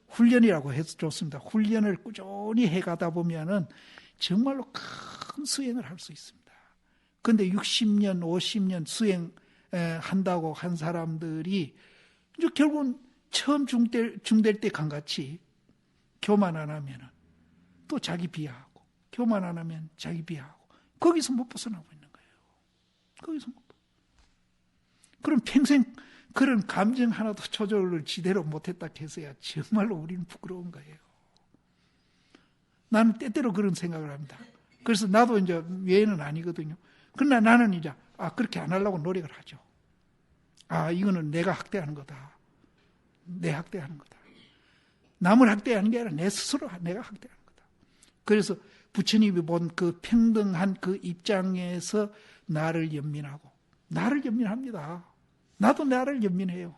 훈련이라고 해서 좋습니다. 훈련을 꾸준히 해가다 보면은 정말로 큰 수행을 할 수 있습니다. 그런데 60년, 50년 수행한다고 한 사람들이 이제 결국은 처음 중될 때 강같이 교만 안 하면은 또 자기 비하하고, 교만 안 하면 자기 비하하고, 거기서 못 벗어나고 있는 거예요. 거기서 못. 그럼 평생 그런 감정 하나도 조절을 지대로 못했다 해서야 정말로 우리는 부끄러운 거예요. 나는 때때로 그런 생각을 합니다. 그래서 나도 이제 외에는 아니거든요. 그러나 나는 이제 그렇게 안 하려고 노력을 하죠. 이거는 내가 학대하는 거다. 내 학대하는 거다. 남을 학대하는 게 아니라 내 스스로 내가 학대하는 거다. 그래서 부처님이 본 그 평등한 그 입장에서 나를 연민합니다. 나도 나를 연민해요.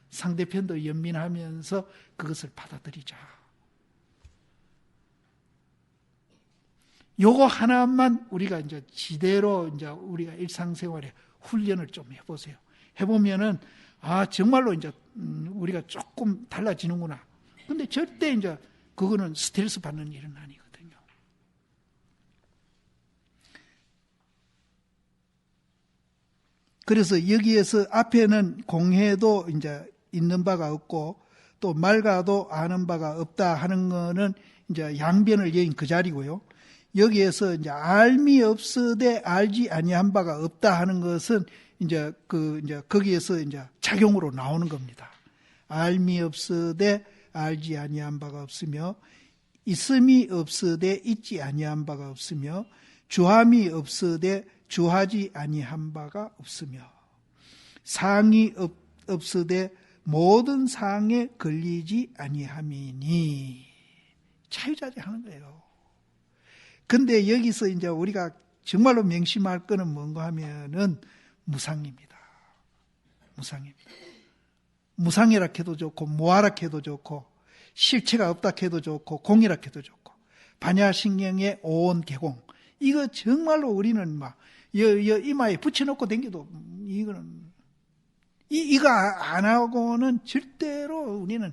상대편도 연민하면서 그것을 받아들이자. 요거 하나만 우리가 이제 지대로 이제 우리가 일상생활에 훈련을 좀 해보세요. 해보면은 정말로 이제 우리가 조금 달라지는구나. 근데 절대 이제 그거는 스트레스 받는 일은 아니거든요. 그래서 여기에서 앞에는 공해도 이제 있는 바가 없고 또 맑아도 아는 바가 없다 하는 거는 이제 양변을 여긴 그 자리고요. 여기에서 이제 알미 없으되 알지 아니한 바가 없다 하는 것은 이제 거기에서 이제 작용으로 나오는 겁니다. 알미 없으되 알지 아니한 바가 없으며, 있음이 없으되 있지 아니한 바가 없으며, 주함이 없으되 주하지 아니한 바가 없으며, 상이 없으되 모든 상에 걸리지 아니함이니. 자유자재하는 거예요. 근데 여기서 이제 우리가 정말로 명심할 거는 뭔가 하면은 무상입니다. 무상이라 해도 좋고, 무아라 해도 좋고, 실체가 없다 해도 좋고, 공이라 해도 좋고, 반야신경의 오온 개공. 이거 정말로 우리는 막, 이마에 붙여놓고 댕겨도, 이거 안 하고는 절대로 우리는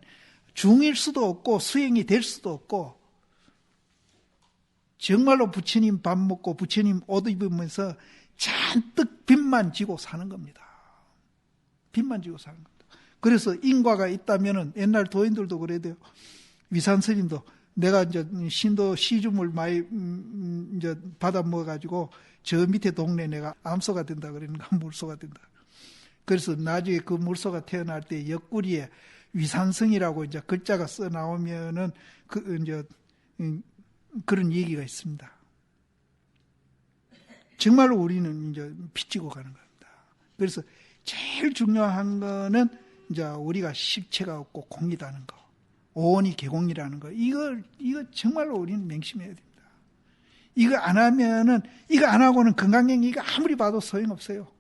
중일 수도 없고, 수행이 될 수도 없고, 정말로 부처님 밥 먹고 부처님 옷 입으면서 잔뜩 빚만 지고 사는 겁니다. 빚만 지고 사는 겁니다. 그래서 인과가 있다면은 옛날 도인들도 그래야 돼요. 위산스님도 내가 이제 신도 시줌을 많이 이제 받아 먹어가지고 저 밑에 동네 내가 암소가 된다 그러니까 물소가 된다. 그래서 나중에 그 물소가 태어날 때 옆구리에 위산성이라고 이제 글자가 써 나오면은 그 이제 그런 얘기가 있습니다. 정말로 우리는 이제 빚지고 가는 겁니다. 그래서 제일 중요한 거는 이제 우리가 실체가 없고 공이라는 거, 오온이 개공이라는 거, 이거 정말로 우리는 명심해야 됩니다. 이거 안 하고는 건강행위가 아무리 봐도 소용없어요.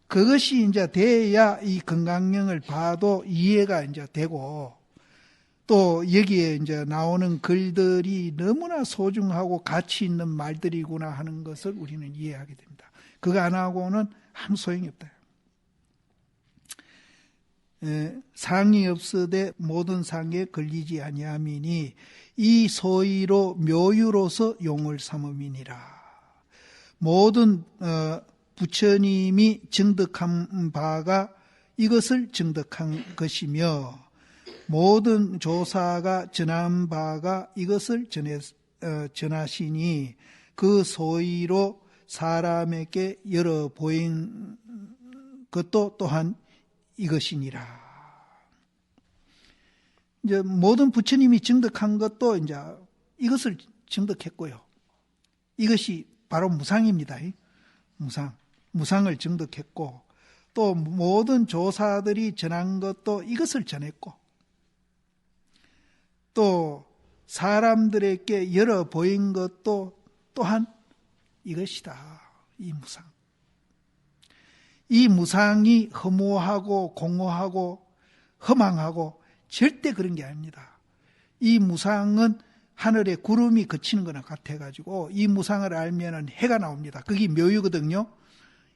그것이 이제 돼야 이 건강령을 봐도 이해가 이제 되고, 또 여기에 이제 나오는 글들이 너무나 소중하고 가치 있는 말들이구나 하는 것을 우리는 이해하게 됩니다. 그거 안 하고는 아무 소용이 없다. 상이 없으되 모든 상에 걸리지 아니함이니 이 소위로 묘유로서 용을 삼음이니라. 모든 부처님이 증득한 바가 이것을 증득한 것이며 모든 조사가 전한 바가 이것을 전하시니 그 소위로 사람에게 열어 보인 것도 또한 이것이니라. 이제 모든 부처님이 증득한 것도 이제 이것을 증득했고요. 이것이 바로 무상입니다. 무상을 증득했고, 또 모든 조사들이 전한 것도 이것을 전했고, 또 사람들에게 열어 보인 것도 또한 이것이다. 이 무상. 이 무상이 허무하고 공허하고 허망하고 절대 그런 게 아닙니다. 이 무상은 하늘에 구름이 그치는 거나 같아가지고 이 무상을 알면은 해가 나옵니다. 그게 묘유거든요.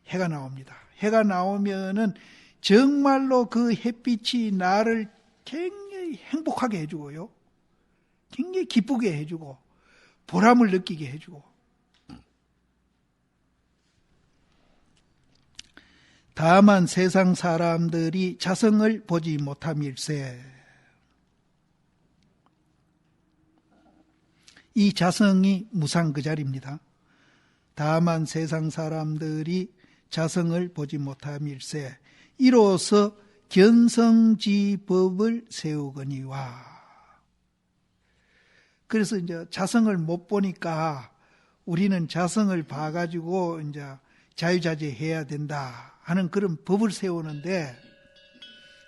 해가 나옵니다. 해가 나오면은 정말로 그 햇빛이 나를 굉장히 행복하게 해주고요. 굉장히 기쁘게 해주고 보람을 느끼게 해주고, 다만 세상 사람들이 자성을 보지 못함일세. 이 자성이 무상 그 자리입니다. 다만 세상 사람들이 자성을 보지 못함일세. 이로써 견성지법을 세우거니와. 그래서 이제 자성을 못 보니까 우리는 자성을 봐가지고 이제 자유자재해야 된다 하는 그런 법을 세우는데,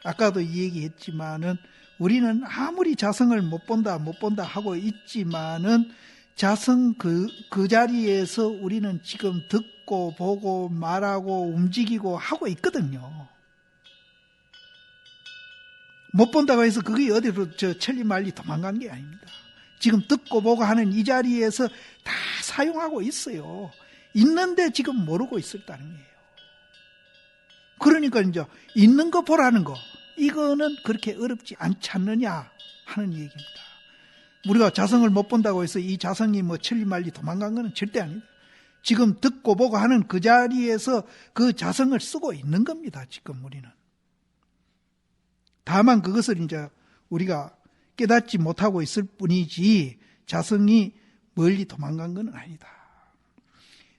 아까도 이 얘기했지만은 우리는 아무리 자성을 못 본다 하고 있지만은 자성 그 자리에서 우리는 지금 듣고 보고 말하고 움직이고 하고 있거든요. 못 본다고 해서 그게 어디로 천리말리 도망간 게 아닙니다. 지금 듣고 보고 하는 이 자리에서 다 사용하고 있어요. 있는데 지금 모르고 있었다는 거예요. 그러니까 이제 있는 거 보라는 거, 이거는 그렇게 어렵지 않지 않느냐 하는 얘기입니다. 우리가 자성을 못 본다고 해서 이 자성이 뭐 천리말리 도망간 거는 절대 아닙니다. 지금 듣고 보고 하는 그 자리에서 그 자성을 쓰고 있는 겁니다. 지금 우리는. 다만 그것을 이제 우리가 깨닫지 못하고 있을 뿐이지 자성이 멀리 도망간 건 아니다.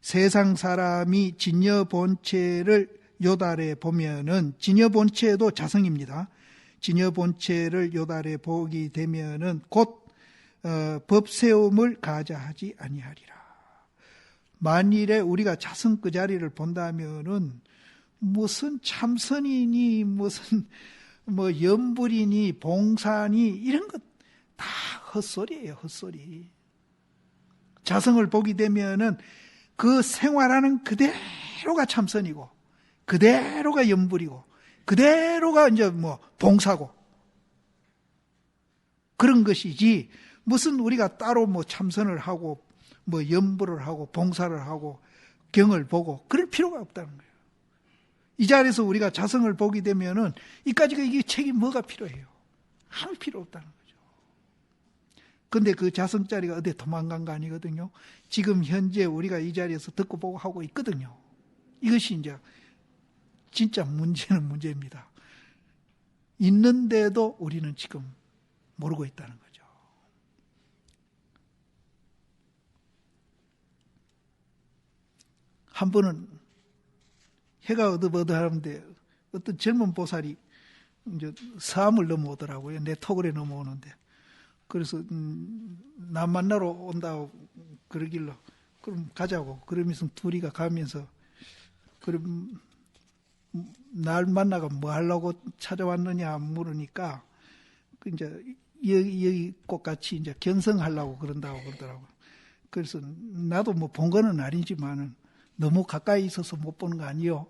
세상 사람이 진여본체를 요달해 보면은, 진여본체도 자성입니다. 진여본체를 요달해 보게 되면은 곧 법세움을 가자하지 아니하리라. 만일에 우리가 자성 그 자리를 본다면은 무슨 참선이니 무슨 뭐 염불이니 봉사니 이런 것 다 헛소리예요, 헛소리. 자성을 보게 되면은 그 생활하는 그대로가 참선이고, 그대로가 염불이고, 그대로가 이제 뭐 봉사고, 그런 것이지, 무슨 우리가 따로 뭐 참선을 하고 뭐 염불을 하고 봉사를 하고 경을 보고 그럴 필요가 없다는 거예요. 이 자리에서 우리가 자성을 보게 되면은 이까지가 이게 책이 뭐가 필요해요? 아무 필요 없다는 거죠. 근데 그 자성 자리가 어디 도망간 거 아니거든요. 지금 현재 우리가 이 자리에서 듣고 보고 하고 있거든요. 이것이 이제 진짜 문제는 문제입니다. 있는데도 우리는 지금 모르고 있다는 거죠. 한 번은 해가 어둑어둑하는데 어떤 젊은 보살이 이제 섬을 넘어오더라고요. 내 토굴에 넘어오는데. 그래서 나 만나러 온다고 그러길래 그럼 가자고. 그러면서 둘이가 가면서 그럼 날 만나가 뭐 하려고 찾아왔느냐 물으니까 이제 여기 꼭 같이 이제 견성하려고 그런다고 그러더라고요. 그래서 나도 뭐 본 거는 아니지만은 너무 가까이 있어서 못 보는 거 아니요.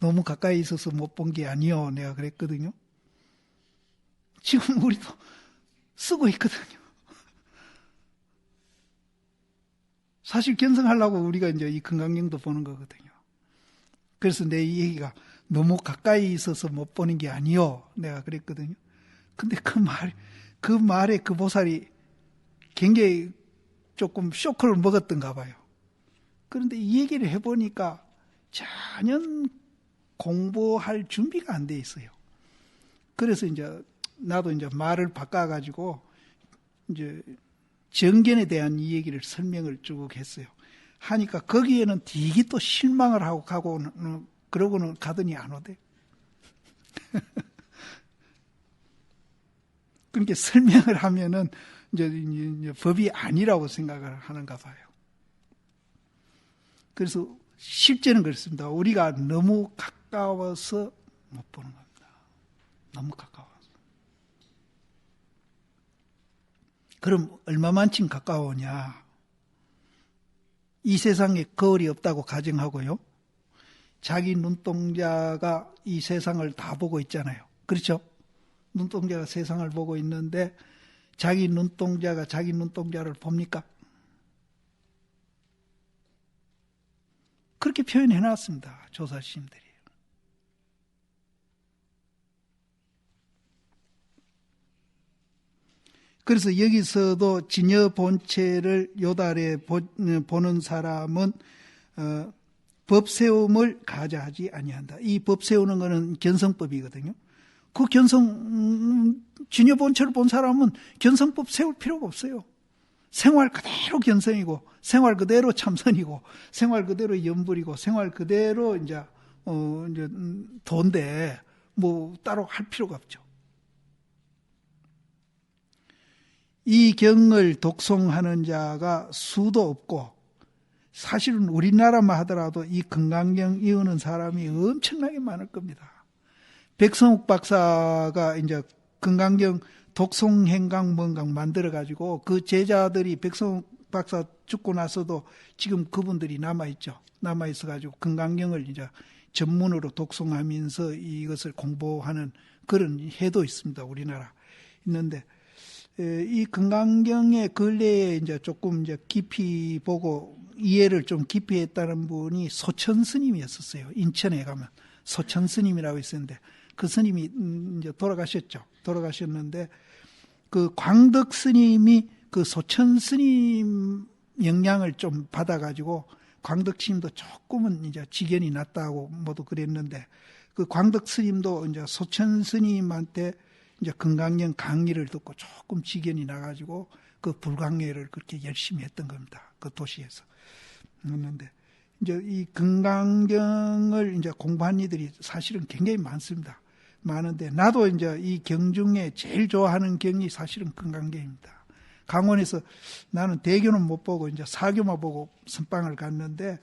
너무 가까이 있어서 못 본 게 아니요. 내가 그랬거든요. 지금 우리도 쓰고 있거든요. 사실 견성하려고 우리가 이제 이 금강경도 보는 거거든요. 그래서 내 이 얘기가 너무 가까이 있어서 못 보는 게 아니요. 내가 그랬거든요. 근데 그 말에 그 보살이 굉장히 조금 쇼크를 먹었던가 봐요. 그런데 이 얘기를 해보니까 전혀 공부할 준비가 안 돼 있어요. 그래서 이제 나도 이제 말을 바꿔가지고 이제 정견에 대한 이 얘기를 설명을 쭉 했어요. 하니까 거기에는 되게 또 실망을 하고 가고는 그러고는 가더니 안 오대. 그러니까 설명을 하면은 이제 법이 아니라고 생각을 하는가 봐요. 그래서 실제는 그렇습니다. 우리가 너무 가까워서 못 보는 겁니다. 너무 가까워서. 그럼 얼마만큼 가까우냐? 이 세상에 거울이 없다고 가정하고요. 자기 눈동자가 이 세상을 다 보고 있잖아요. 그렇죠? 눈동자가 세상을 보고 있는데 자기 눈동자가 자기 눈동자를 봅니까? 그렇게 표현해 놨습니다. 조사스님들이. 그래서 여기서도 진여 본체를 요달에 보는 사람은 법세움을 가자하지 아니한다. 이 법세우는 것은 견성법이거든요. 그 진여 본체를 본 사람은 견성법 세울 필요가 없어요. 생활 그대로 견성이고, 생활 그대로 참선이고, 생활 그대로 염불이고, 생활 그대로 이제 도인데 뭐 따로 할 필요가 없죠. 이 경을 독송하는 자가 수도 없고, 사실은 우리나라만 하더라도 이 금강경 이으는 사람이 엄청나게 많을 겁니다. 백성욱 박사가 이제 금강경 독송행강 뭔강 만들어가지고 그 제자들이 백성욱 박사 죽고 나서도 지금 그분들이 남아있죠. 남아있어가지고 금강경을 이제 전문으로 독송하면서 이것을 공부하는 그런 해도 있습니다. 우리나라. 있는데, 이 금강경의 근래에 이제 조금 이제 깊이 보고 이해를 좀 깊이 했다는 분이 소천 스님이었었어요. 인천에 가면. 소천 스님이라고 있었는데, 그 스님이 이제 돌아가셨죠. 돌아가셨는데, 그 광덕 스님이 그 소천 스님 영향을 좀 받아가지고, 광덕 스님도 조금은 이제 지견이 났다고 모두 그랬는데, 그 광덕 스님도 이제 소천 스님한테 이제 금강경 강의를 듣고 조금 지견이 나가지고 그 불광회를 그렇게 열심히 했던 겁니다. 그 도시에서. 했는데, 이제 이 금강경을 이제 공부한 이들이 사실은 굉장히 많습니다. 많은데, 나도 이제 이 경 중에 제일 좋아하는 경이 사실은 금강경입니다. 강원에서 나는 대교는 못 보고 이제 사교만 보고 선방을 갔는데,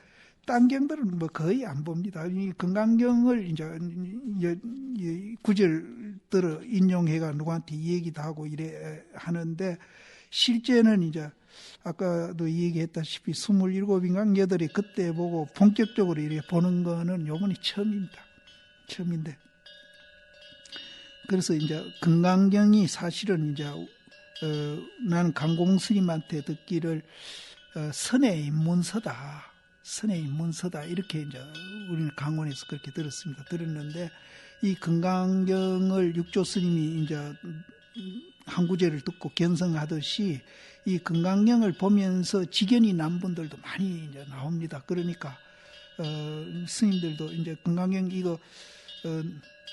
딴 경들은 뭐 거의 안 봅니다. 이 금강경을 이제 구절들을 인용해가 누구한테 얘기도 하고 이래 하는데, 실제는 이제 아까도 얘기했다시피 27인가 8이 그때 보고 본격적으로 이렇게 보는 거는 요번이 처음입니다. 처음인데. 그래서 이제 금강경이 사실은 이제 나는 강공 스님한테 듣기를 선의 입문서다. 선의 입문서다. 이렇게 이제 우리는 강원에서 그렇게 들었습니다. 들었는데, 이 금강경을 육조 스님이 이제 한 구절을 듣고 견성하듯이 이 금강경을 보면서 지견이 난 분들도 많이 이제 나옵니다. 그러니까 스님들도 이제 금강경 이거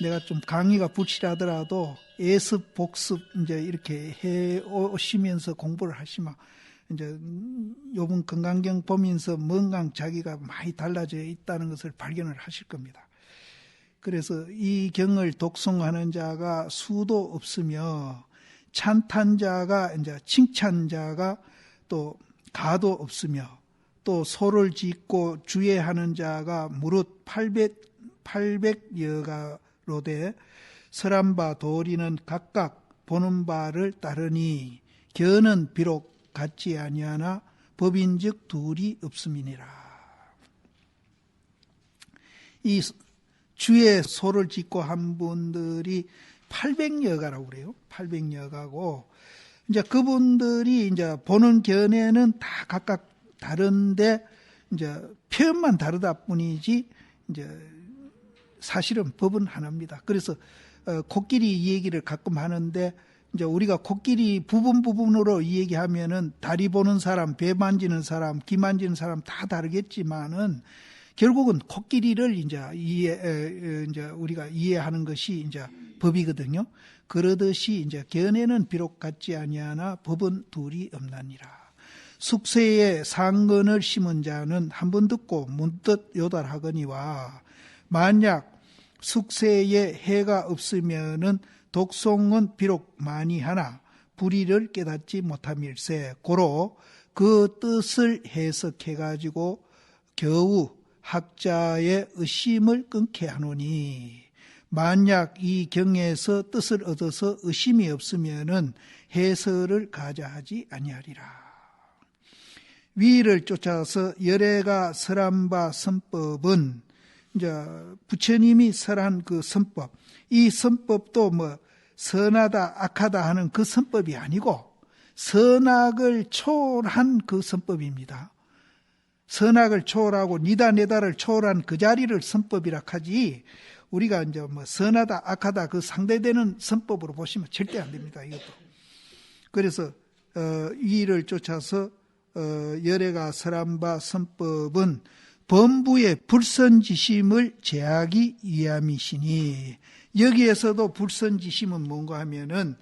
내가 좀 강의가 불실하더라도 예습, 복습 이제 이렇게 해 오시면서 공부를 하시면 이제 요번 건강경 보면서 뭔가 자기가 많이 달라져 있다는 것을 발견을 하실 겁니다. 그래서 이 경을 독송하는 자가 수도 없으며 찬탄자가 이제 칭찬자가 또 가도 없으며 또 소를 짓고 주의하는 자가 무릇 800여가로 돼 설한 바 도리는 각각 보는 바를 따르니 견은 비록 같지 아니하나 법인즉 둘이 없음이니라. 이 주에 소를 짓고 한 분들이 800여가라고 그래요. 800여가고 이제 그분들이 이제 보는 견해는 다 각각 다른데 이제 표현만 다르다 뿐이지 이제 사실은 법은 하나입니다. 그래서 코끼리 이 얘기를 가끔 하는데 이제 우리가 코끼리 부분으로 이 얘기하면은 다리 보는 사람, 배 만지는 사람, 귀 만지는 사람 다 다르겠지만은 결국은 코끼리를 이제 우리가 이해하는 것이 이제 법이거든요. 그러듯이 이제 견해는 비록 같지 아니하나 법은 둘이 없나니라. 숙세에 상근을 심은 자는 한 번 듣고 문득 요달하거니와 만약 숙세에 해가 없으면은 독송은 비록 많이 하나 불의를 깨닫지 못함일세. 고로 그 뜻을 해석해 가지고 겨우 학자의 의심을 끊게 하노니 만약 이 경에서 뜻을 얻어서 의심이 없으면은 해설을 가자하지 아니하리라. 위를 쫓아서 열애가 설한 바 선법은 이제 부처님이 설한 그 선법, 이 선법도 뭐 선하다 악하다 하는 그 선법이 아니고 선악을 초월한 그 선법입니다. 선악을 초월하고 니다 내다를 초월한 그 자리를 선법이라 하지 우리가 이제 뭐 선하다 악하다 그 상대되는 선법으로 보시면 절대 안 됩니다. 이것도. 그래서 위를 쫓아서 열애가 설한 바 선법은 범부의 불선지심을 제하기 위함이시니 여기에서도 불선지심은 뭔가 하면은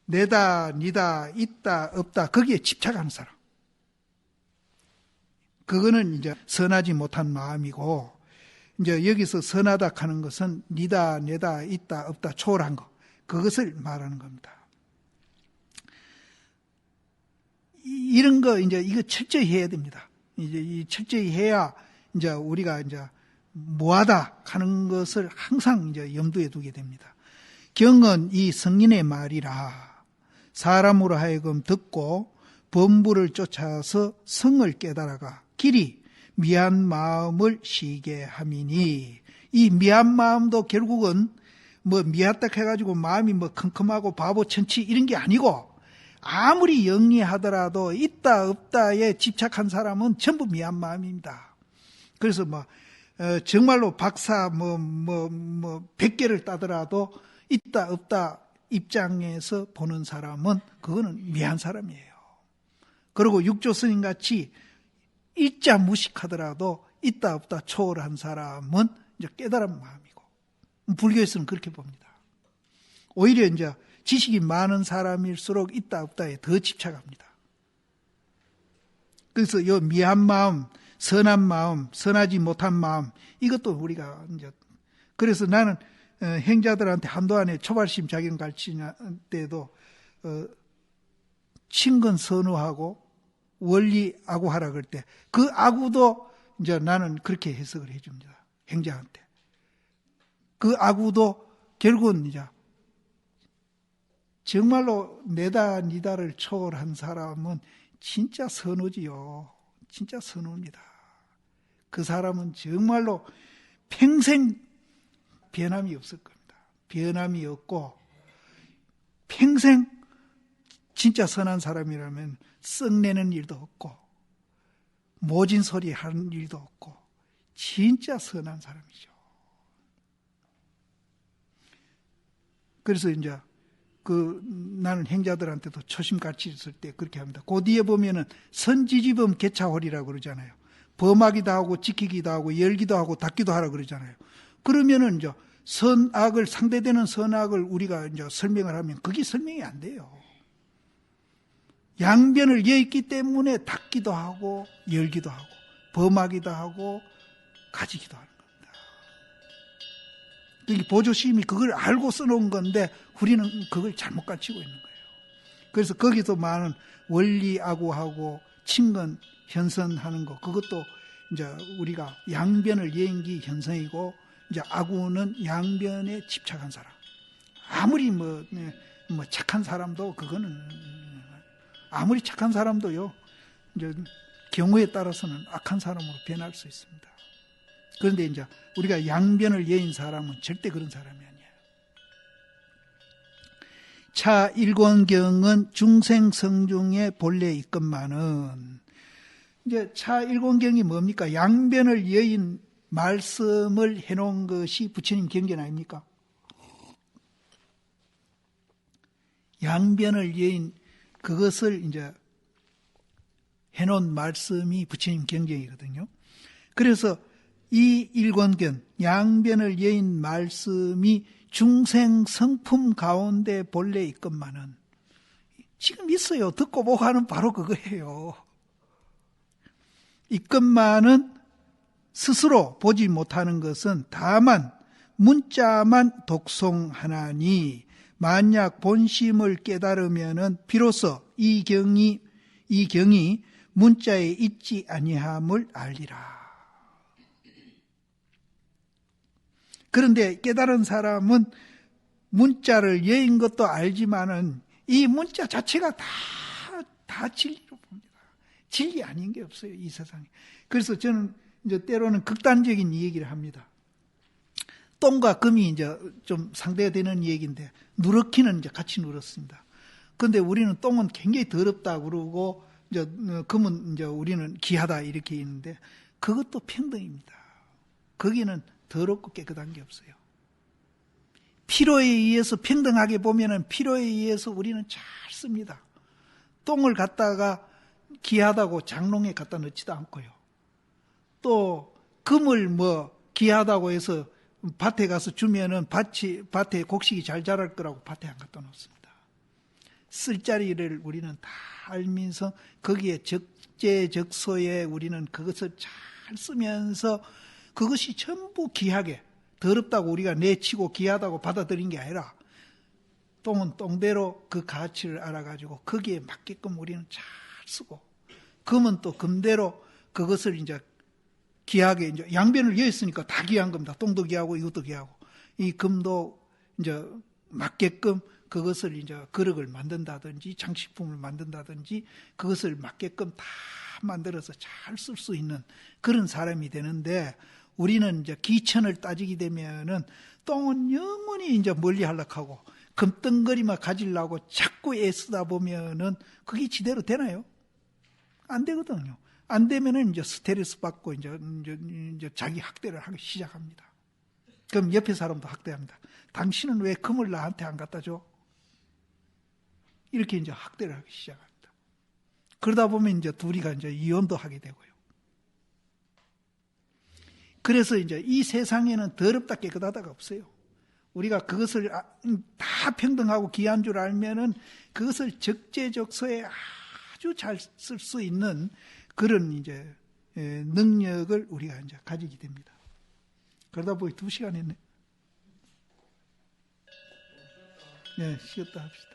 내다 니다 있다 없다 거기에 집착하는 사람, 그거는 이제 선하지 못한 마음이고 이제 여기서 선하다 하는 것은 니다 내다 있다 없다 초월한 거, 그것을 말하는 겁니다. 이런 거 이제 이거 철저히 해야 됩니다. 이제 이 철저히 해야 이제 우리가 이제 뭐하다 하는 것을 항상 이제 염두에 두게 됩니다. 경은 이 성인의 말이라 사람으로 하여금 듣고 범부를 쫓아서 성을 깨달아가 길이 미한 마음을 쉬게 함이니, 이 미한 마음도 결국은 뭐 미았다 해가지고 마음이 뭐 컴컴하고 바보 천치 이런 게 아니고 아무리 영리하더라도 있다 없다에 집착한 사람은 전부 미한 마음입니다. 그래서 뭐 정말로 박사 100개를 따더라도 있다 없다 입장에서 보는 사람은 그거는 미한 사람이에요. 그리고 육조 스님같이 일자 무식하더라도 있다 없다 초월한 사람은 이제 깨달은 마음이고, 불교에서는 그렇게 봅니다. 오히려 이제 지식이 많은 사람일수록 있다 없다에 더 집착합니다. 그래서 이 미한 마음, 선한 마음, 선하지 못한 마음, 이것도 우리가 이제, 그래서 나는 행자들한테 한도안에 초발심 자경 가르치는 때도 친근 선우하고 원리 아구하라 그럴 때 그 아구도 이제 나는 그렇게 해석을 해줍니다. 행자한테. 그 아구도 결국은 이제 정말로 내다 니다를 초월한 사람은 진짜 선우지요. 진짜 선우입니다. 그 사람은 정말로 평생 변함이 없을 겁니다. 변함이 없고 평생 진짜 선한 사람이라면 썩내는 일도 없고 모진 소리 하는 일도 없고 진짜 선한 사람이죠. 그래서 이제 나는 행자들한테도 초심 가르쳤을 때 그렇게 합니다. 그 뒤에 보면은 선지지범 개차홀이라고 그러잖아요. 범하기도 하고 지키기도 하고 열기도 하고 닫기도 하라 그러잖아요. 그러면은 이제 선악을, 상대되는 선악을 우리가 이제 설명을 하면 그게 설명이 안 돼요. 양변을 여있기 때문에 닫기도 하고 열기도 하고 범하기도 하고 가지기도 하는 겁니다. 그게 보조심이 그걸 알고 써놓은 건데 우리는 그걸 잘못 가르치고 있는 거예요. 그래서 거기서 많은 원리 아구하고 친근 현선하는 거, 그것도 이제 우리가 양변을 여인기 현성이고, 이제 아구는 양변에 집착한 사람. 아무리 뭐 착한 사람도 그거는 아무리 착한 사람도요, 이제 경우에 따라서는 악한 사람으로 변할 수 있습니다. 그런데 이제 우리가 양변을 여인 사람은 절대 그런 사람이 아니에요. 차 일권경은 중생성중에 본래 있건만은, 이제 차 일권경이 뭡니까? 양변을 여인 말씀을 해놓은 것이 부처님 경전 아닙니까? 양변을 여인 그것을 이제 해놓은 말씀이 부처님 경전이거든요. 그래서 이 일권경, 양변을 여인 말씀이 중생 성품 가운데 본래 있건만은, 지금 있어요. 듣고 보고 하는 바로 그거예요. 있건만은 스스로 보지 못하는 것은 다만 문자만 독송하나니, 만약 본심을 깨달으면은 비로소 이 경이 문자에 있지 아니함을 알리라. 그런데 깨달은 사람은 문자를 여인 것도 알지만은 이 문자 자체가 다 진리로 봅니다. 진리 아닌 게 없어요, 이 세상에. 그래서 저는 이제 때로는 극단적인 얘기를 합니다. 똥과 금이 이제 좀 상대가 되는 얘기인데, 누렇기는 이제 같이 누렇습니다. 그런데 우리는 똥은 굉장히 더럽다 그러고, 이제 금은 이제 우리는 귀하다 이렇게 있는데, 그것도 평등입니다. 거기는 더럽고 깨끗한 게 없어요. 필요에 의해서 평등하게 보면은 필요에 의해서 우리는 잘 씁니다. 똥을 갖다가 귀하다고 장롱에 갖다 넣지도 않고요. 또 금을 귀하다고 해서 밭에 가서 주면은 밭에 곡식이 잘 자랄 거라고 밭에 안 갖다 놓습니다. 쓸 자리를 우리는 다 알면서 거기에 적재적소에 우리는 그것을 잘 쓰면서, 그것이 전부 귀하게, 더럽다고 우리가 내치고 귀하다고 받아들인 게 아니라, 똥은 똥대로 그 가치를 알아가지고 거기에 맞게끔 우리는 잘 쓰고, 금은 또 금대로 그것을 이제 귀하게, 이제 양변을 여했으니까 다 귀한 겁니다. 똥도 귀하고 이것도 귀하고. 이 금도 이제 맞게끔 그것을 이제 그릇을 만든다든지 장식품을 만든다든지 그것을 맞게끔 다 만들어서 잘 쓸 수 있는 그런 사람이 되는데, 우리는 이제 기천을 따지게 되면은 똥은 영원히 이제 멀리 하려고 하고 금덩거리만 가지려고 자꾸 애쓰다 보면은 그게 지대로 되나요? 안 되거든요. 안 되면은 이제 스트레스 받고 이제 자기 학대를 하기 시작합니다. 그럼 옆에 사람도 학대합니다. 당신은 왜 금을 나한테 안 갖다 줘? 이렇게 이제 학대를 하기 시작합니다. 그러다 보면 이제 둘이가 이제 이혼도 하게 되고요. 그래서 이제 이 세상에는 더럽다 깨끗하다가 없어요. 우리가 그것을 다 평등하고 귀한 줄 알면은 그것을 적재적소에 아주 잘 쓸 수 있는 그런 이제 능력을 우리가 이제 가지게 됩니다. 그러다 보니 2시간 했네. 네, 쉬었다 합시다.